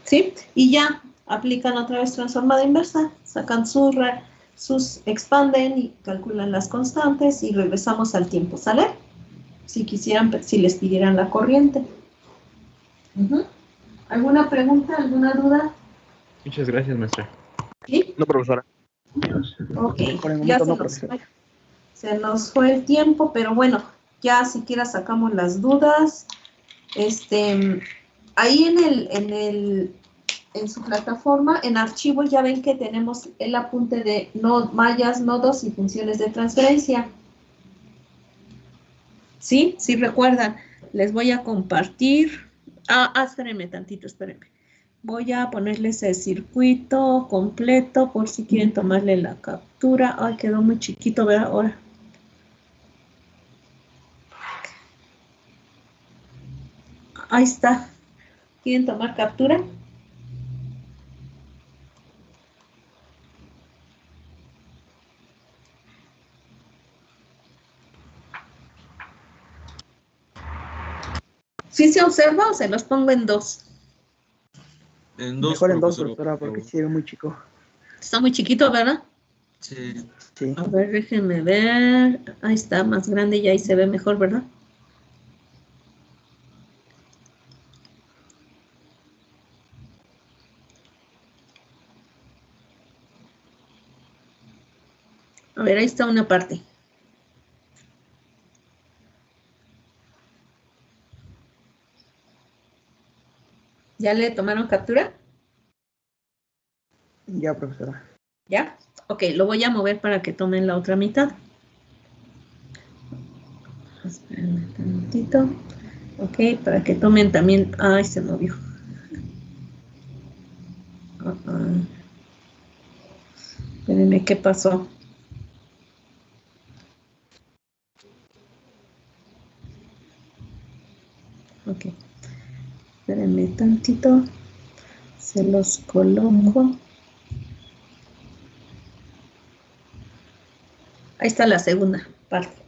¿Sí? Y ya aplican otra vez transformada inversa, sacan sus expanden y calculan las constantes y regresamos al tiempo, ¿sale? Si quisieran, si les pidieran la corriente. ¿Alguna pregunta, alguna duda? Muchas gracias, maestra. ¿Sí? No, profesora. Ok, Por el ya momento no, se nos fue el tiempo, pero bueno, ya siquiera sacamos las dudas. Ahí en su plataforma, en archivos, ya ven que tenemos el apunte de mallas, nodos y funciones de transferencia. ¿Sí? Sí recuerdan. Les voy a compartir. Espérenme tantito, espérenme. Voy a ponerles el circuito completo por si quieren tomarle la captura. Ay, quedó muy chiquito, ¿verdad? Ahora. Ahí está. ¿Quieren tomar captura? ¿Sí se observa o se los pongo en 2? En 2, Mejor en 2, profesora, profesora, por porque favor. sí es muy chico. Está muy chiquito, ¿verdad? Sí. Sí. A ver, déjenme ver. Ahí está, más grande y ahí se ve mejor, ¿verdad? A ver, ahí está una parte. ¿Ya le tomaron captura? Ya, profesora. ¿Ya? Ok, lo voy a mover para que tomen la otra mitad. Espérenme un tantito. Ok, para que tomen también... Ay, se movió. Espérenme, ¿qué pasó? Ok. Espérenme tantito. Se los coloco. Ahí está la segunda parte.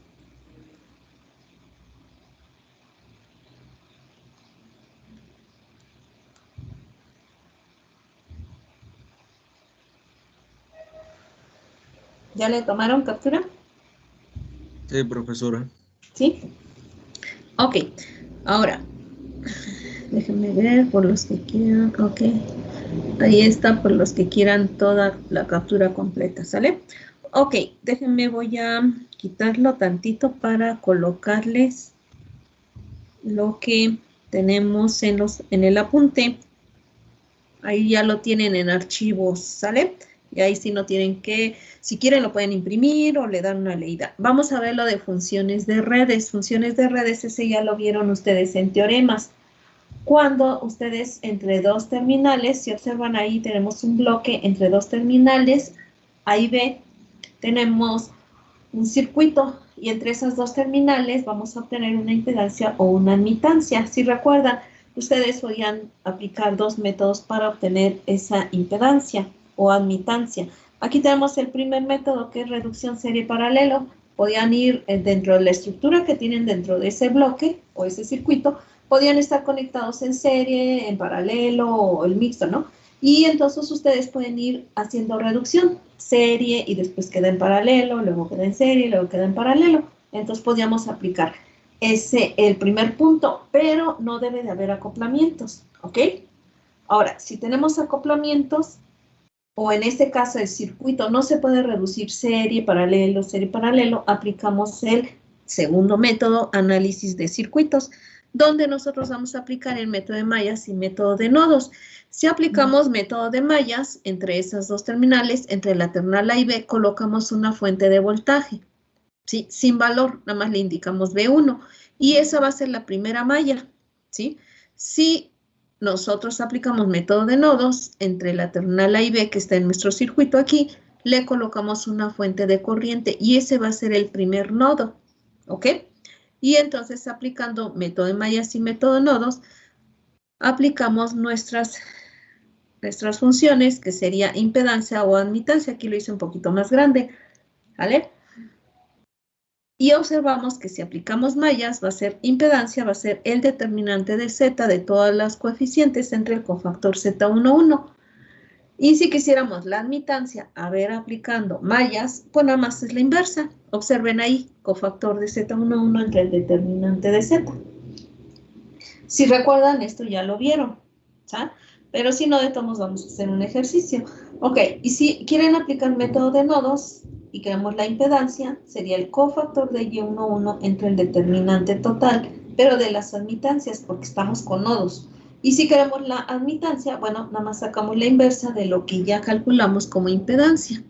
¿Ya le tomaron captura? Sí, profesora. ¿Sí? Ok. Ahora, déjenme ver por los que quieran. Ok. Ahí está por los que quieran toda la captura completa, ¿sale? Ok, déjenme, voy a quitarlo tantito para colocarles lo que tenemos en el apunte. Ahí ya lo tienen en archivos, ¿sale? Y ahí sí no tienen que, si quieren lo pueden imprimir o le dan una leída. Vamos a ver lo de funciones de redes. Funciones de redes, ese ya lo vieron ustedes en teoremas. Cuando ustedes entre dos terminales, si observan ahí tenemos un bloque entre dos terminales, A y B, tenemos un circuito y entre esas dos terminales vamos a obtener una impedancia o una admitancia. Si recuerdan, ustedes podían aplicar dos métodos para obtener esa impedancia o admitancia. Aquí tenemos el primer método que es reducción serie paralelo. Podían ir dentro de la estructura que tienen dentro de ese bloque o ese circuito, podían estar conectados en serie, en paralelo o el mixto, ¿no? Y entonces ustedes pueden ir haciendo reducción, serie y después queda en paralelo, luego queda en serie, luego queda en paralelo. Entonces podíamos aplicar el primer punto, pero no debe de haber acoplamientos, ¿ok? Ahora, si tenemos acoplamientos, o en este caso el circuito no se puede reducir serie, paralelo, aplicamos el segundo método, análisis de circuitos, donde nosotros vamos a aplicar el método de mallas y método de nodos. Si aplicamos método de mallas entre esas dos terminales, entre la terminal A y B, colocamos una fuente de voltaje, ¿sí? Sin valor, nada más le indicamos B1. Y esa va a ser la primera malla, ¿sí? Si nosotros aplicamos método de nodos entre la terminal A y B, que está en nuestro circuito aquí, le colocamos una fuente de corriente y ese va a ser el primer nodo, ¿ok? Y entonces aplicando método de mallas y método de nodos, aplicamos nuestras funciones, que sería impedancia o admitancia. Aquí lo hice un poquito más grande, ¿vale? Y observamos que si aplicamos mallas, va a ser impedancia, va a ser el determinante de Z de todas las coeficientes entre el cofactor Z11. Y si quisiéramos la admitancia, a ver, aplicando mallas, pues nada más es la inversa. Observen ahí, cofactor de Z11 entre el determinante de Z. Si recuerdan, esto ya lo vieron, ¿sabes? Pero si no, de todos modos vamos a hacer un ejercicio. Ok, y si quieren aplicar método de nodos y queremos la impedancia, sería el cofactor de Y11 entre el determinante total, pero de las admitancias, porque estamos con nodos. Y si queremos la admitancia, bueno, nada más sacamos la inversa de lo que ya calculamos como impedancia.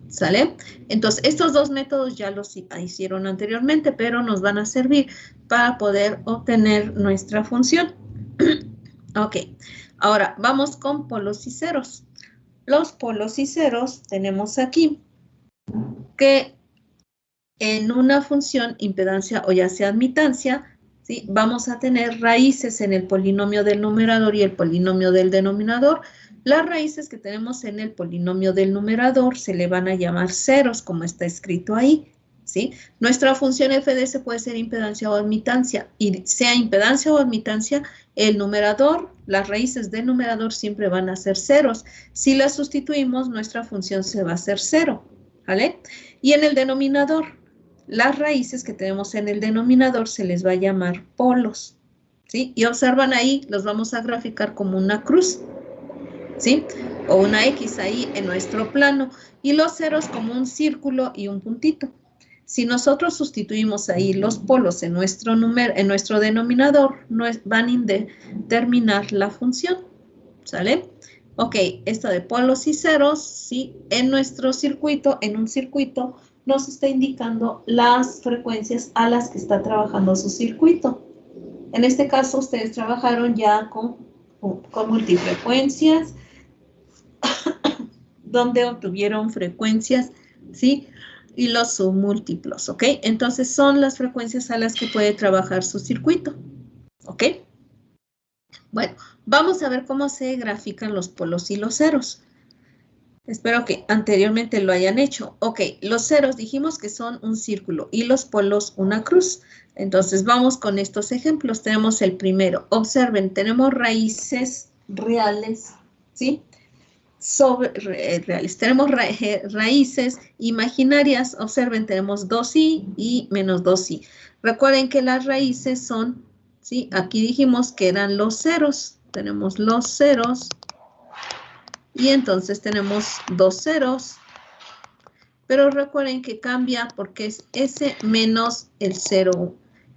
¿Sale? Entonces, estos dos métodos ya los hicieron anteriormente, pero nos van a servir para poder obtener nuestra función. Ok, ahora vamos con polos y ceros. Los polos y ceros tenemos aquí que en una función impedancia o ya sea admitancia, ¿sí? Vamos a tener raíces en el polinomio del numerador y el polinomio del denominador. Las raíces que tenemos en el polinomio del numerador se le van a llamar ceros, como está escrito ahí, ¿sí? Nuestra función f de s puede ser impedancia o admitancia, y sea impedancia o admitancia, el numerador, las raíces del numerador siempre van a ser ceros. Si las sustituimos, nuestra función se va a hacer cero, ¿vale? Y en el denominador, las raíces que tenemos en el denominador se les va a llamar polos, ¿sí? Y observan ahí, los vamos a graficar como una cruz, ¿sí? O una X ahí en nuestro plano, y los ceros como un círculo y un puntito. Si nosotros sustituimos ahí los polos en nuestro denominador, van a determinar la función, ¿sale? Ok, esto de polos y ceros, ¿sí? En nuestro circuito, en un circuito, nos está indicando las frecuencias a las que está trabajando su circuito. En este caso, ustedes trabajaron ya con multifrecuencias, donde obtuvieron frecuencias, ¿sí? Y los submúltiplos, ¿ok? Entonces, son las frecuencias a las que puede trabajar su circuito, ¿ok? Bueno, vamos a ver cómo se grafican los polos y los ceros. Espero que anteriormente lo hayan hecho. Ok, los ceros dijimos que son un círculo y los polos una cruz. Entonces, vamos con estos ejemplos. Tenemos el primero. Observen, tenemos raíces reales, ¿sí? Reales. Tenemos raíces imaginarias. Observen, tenemos 2i y menos 2i. Recuerden que las raíces son, ¿sí? Aquí dijimos que eran los ceros. Tenemos los ceros. Y entonces tenemos dos ceros. Pero recuerden que cambia porque es S menos el 0.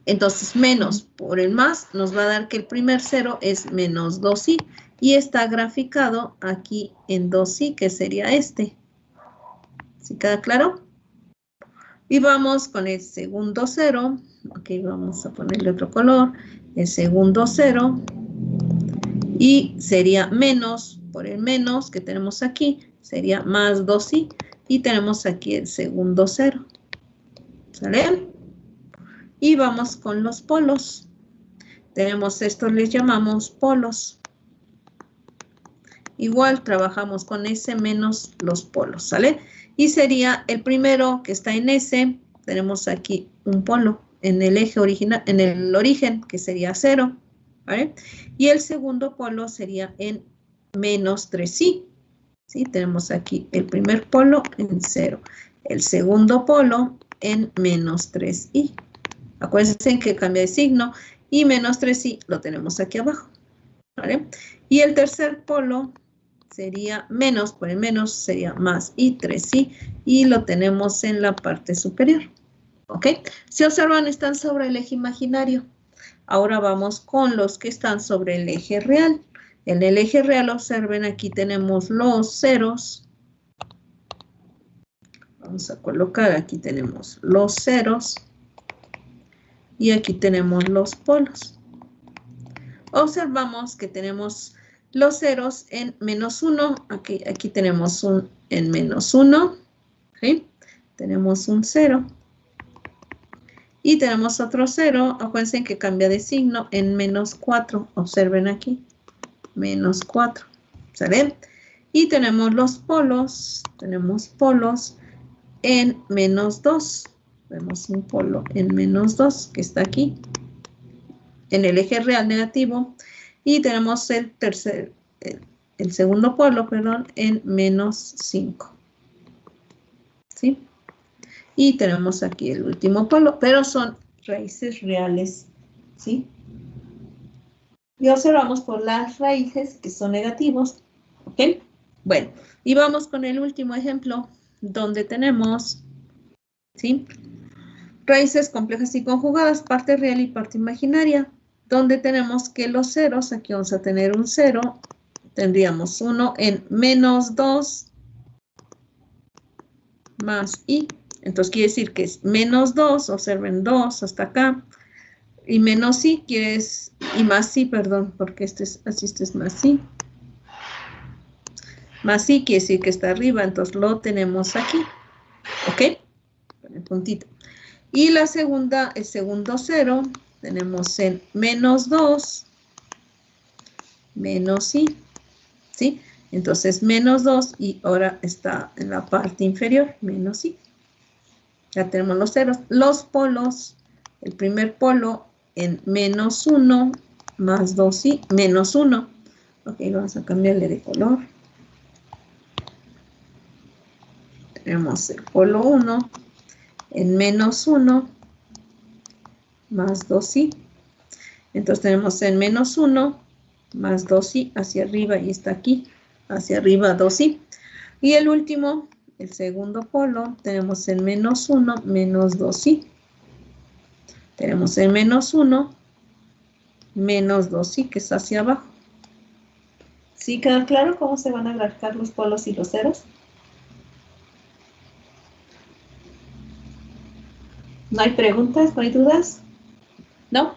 Entonces, menos por el más nos va a dar que el primer cero es menos 2i. Y está graficado aquí en 2i, que sería este. ¿Sí queda claro? Y vamos con el segundo cero. Ok, vamos a ponerle otro color. El segundo cero. Y sería menos, por el menos que tenemos aquí, sería más 2i. Y tenemos aquí el segundo cero. ¿Sale? Y vamos con los polos. Tenemos estos, les llamamos polos. Igual trabajamos con S menos los polos, ¿sale? Y sería el primero que está en S, tenemos aquí un polo en el eje original, en el origen, que sería 0, ¿vale? Y el segundo polo sería en menos 3i, ¿sí? Tenemos aquí el primer polo en 0, el segundo polo en menos 3i. Acuérdense que cambia de signo y menos 3i lo tenemos aquí abajo, ¿vale? Y el tercer polo sería menos, por el menos sería más y 3i, y lo tenemos en la parte superior. ¿Ok? Si observan, están sobre el eje imaginario. Ahora vamos con los que están sobre el eje real. En el eje real, observen, aquí tenemos los ceros. Vamos a colocar, aquí tenemos los ceros. Y aquí tenemos los polos. Observamos que tenemos los ceros en menos 1, aquí tenemos un en menos 1, ¿sí? Tenemos un 0. Y tenemos otro 0, acuérdense que cambia de signo, en menos 4, observen aquí, menos 4, ¿sale? Y tenemos los polos, en menos 2, vemos un polo en menos 2, que está aquí, en el eje real negativo. Y tenemos el segundo polo, perdón, en menos 5. ¿Sí? Y tenemos aquí el último polo, pero son raíces reales. ¿Sí? Y observamos por las raíces que son negativos. ¿Ok? Bueno, y vamos con el último ejemplo, donde tenemos, ¿sí? Raíces complejas y conjugadas, parte real y parte imaginaria. Donde tenemos que los ceros, aquí vamos a tener un 0, tendríamos 1 en menos 2 más i. Entonces quiere decir que es menos 2, observen 2 hasta acá, y menos i y más i, perdón, porque este es más i. Más i quiere decir que está arriba, entonces lo tenemos aquí. ¿Ok? Con el puntito. Y el segundo 0, tenemos en menos 2, menos i, ¿sí? Entonces, menos 2 y ahora está en la parte inferior, menos i. Ya tenemos los ceros. Los polos, el primer polo en menos 1 más 2i, menos 1. Ok, vamos a cambiarle de color. Tenemos el polo 1 en menos 1 más 2i. Entonces tenemos en menos 1 más 2i hacia arriba y está aquí, hacia arriba 2i. Y el último, el segundo polo, tenemos en menos 1 menos 2i. Tenemos en menos 1 menos 2i, que es hacia abajo. ¿Sí queda claro cómo se van a graficar los polos y los ceros? ¿No hay preguntas? ¿No hay dudas? ¿No?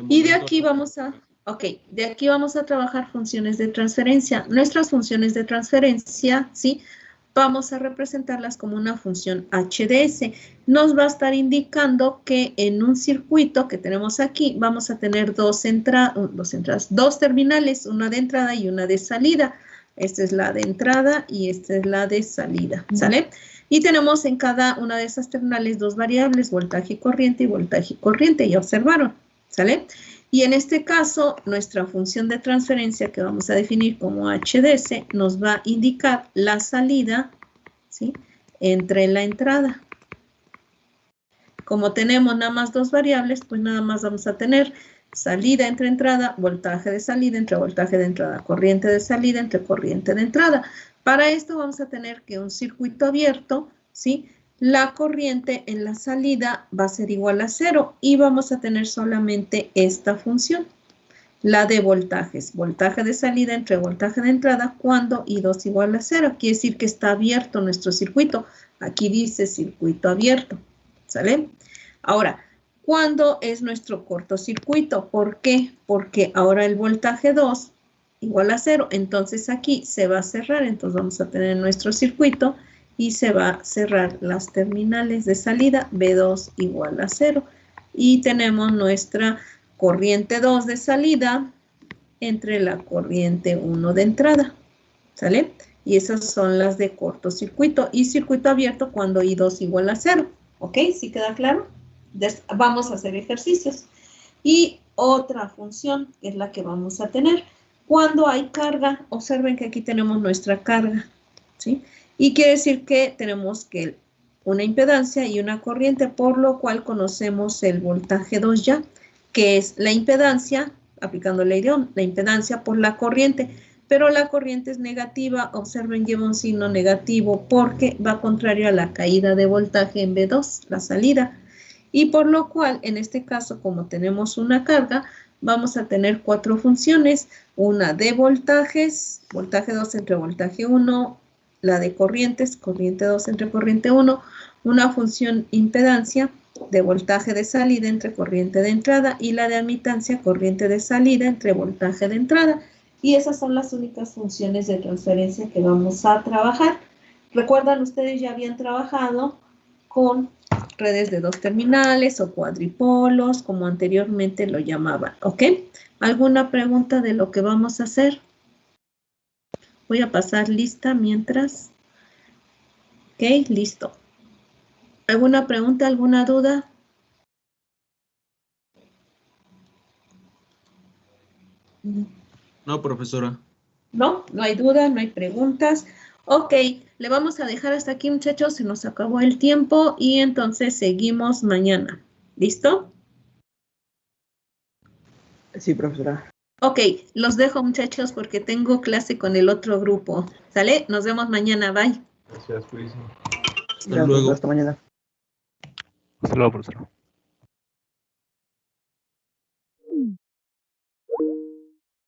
Y de aquí vamos a... Ok, de aquí vamos a trabajar funciones de transferencia. Nuestras funciones de transferencia, ¿sí? Vamos a representarlas como una función HDS. Nos va a estar indicando que en un circuito que tenemos aquí, vamos a tener dos terminales, una de entrada y una de salida. Esta es la de entrada y esta es la de salida, ¿sale? Y tenemos en cada una de esas terminales dos variables, voltaje corriente y voltaje corriente, ya observaron, ¿sale? Y en este caso, nuestra función de transferencia que vamos a definir como HDS nos va a indicar la salida, ¿sí? Entre la entrada. Como tenemos nada más dos variables, pues nada más vamos a tener salida entre entrada, voltaje de salida entre voltaje de entrada, corriente de salida entre corriente de entrada. Para esto vamos a tener que un circuito abierto, ¿sí? la corriente en la salida va a ser igual a 0 y vamos a tener solamente esta función, la de voltajes. Voltaje de salida entre voltaje de entrada cuando I2 igual a 0. Quiere decir que está abierto nuestro circuito. Aquí dice circuito abierto. ¿Sale? Ahora, ¿cuándo es nuestro cortocircuito? ¿Por qué? Porque ahora el voltaje 2 igual a 0. Entonces aquí se va a cerrar. Entonces vamos a tener nuestro circuito y se va a cerrar las terminales de salida. B2 igual a 0. Y tenemos nuestra corriente 2 de salida entre la corriente 1 de entrada. ¿Sale? Y esas son las de cortocircuito y circuito abierto cuando I2 igual a 0. ¿Ok? ¿Sí queda claro? Vamos a hacer ejercicios. Y otra función que es la que vamos a tener. Cuando hay carga, observen que aquí tenemos nuestra carga. ¿Sí? Y quiere decir que tenemos que una impedancia y una corriente, por lo cual conocemos el voltaje 2 ya, que es la impedancia, aplicando la ley, la impedancia por la corriente, pero la corriente es negativa, observen, lleva un signo negativo porque va contrario a la caída de voltaje en B2, la salida, y por lo cual, en este caso, como tenemos una carga, vamos a tener 4 funciones, una de voltajes, voltaje 2 entre voltaje 1, la de corrientes, corriente 2 entre corriente 1, una función impedancia, de voltaje de salida entre corriente de entrada y la de admitancia, corriente de salida entre voltaje de entrada. Y esas son las únicas funciones de transferencia que vamos a trabajar. Recuerdan, ustedes ya habían trabajado con redes de 2 terminales o cuadripolos, como anteriormente lo llamaban. ¿Ok? ¿Alguna pregunta de lo que vamos a hacer? Voy a pasar lista mientras. Ok, listo. ¿Alguna pregunta, alguna duda? No, profesora. No, no hay duda, no hay preguntas. Ok, le vamos a dejar hasta aquí, muchachos. Se nos acabó el tiempo y entonces seguimos mañana. ¿Listo? Sí, profesora. Ok, los dejo, muchachos, porque tengo clase con el otro grupo. ¿Sale? Nos vemos mañana. Bye. Gracias, cuídense. Hasta luego. Hasta mañana. Hasta luego, profesor.